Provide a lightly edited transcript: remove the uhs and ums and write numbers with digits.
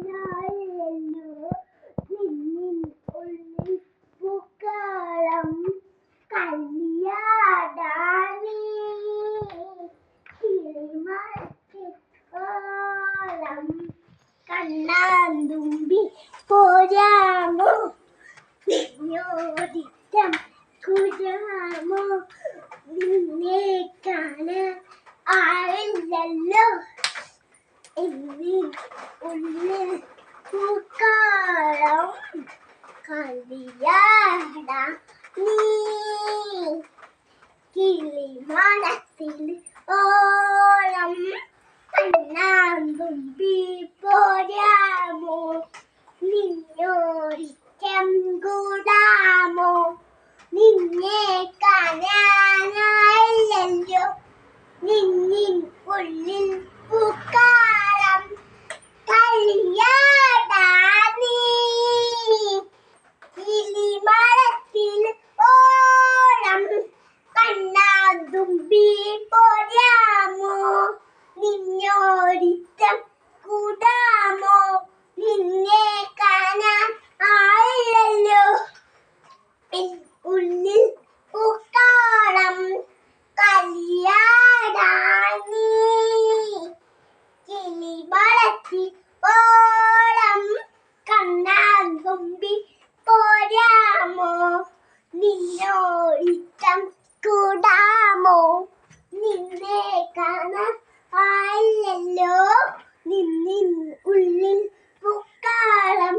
കാണാനായല്ലോ നിന്നിൻ ഉള്ളിൽ പൂക്കാലം കല്യാടാനീ കിളിമരത്തോളം കണ്ണാന്തുമ്പി പോരാമോ നിന്നോടിറ്റം കുരാമോ നിന്നെ കാണാൻ ആയില്ലല്ലോ എന്നിൻ ഉള്ളിൽ പൂക്കാലം കളിയാടാ നീ കിളിമണത്തിൽ ഓളം കണ്ണാന്തുമ്പി പോരാമോ നിന്നോടിറ്റം കൂടാമോ നിന്നെ കാണാനായില്ലല്ലോ നിന്നിൻ ഉള്ളിൽ പൂക്കാലം കളിയാടാ നീ കിളിമരത്തിൽ ഓളം കണ്ണാന്തുമ്പി പോരാമോ നിന്നോടിറ്റം കൂടാമോ നിന്നെ കാണാൻ ആയില്ലല്ലോ ഉള്ളിൽ പൂക്കാലം കളിയാടാ നീ കിളിമരത്തിൽ ഓളം കണ്ണാന്തുമ്പി പോരാമോ നിന്നോടിറ്റം കൂടാമോ നിന്നെ കാണാൻ ആയില്ലല്ലോ നിന്നിൻ ഉള്ളിൽ പൂക്കാലം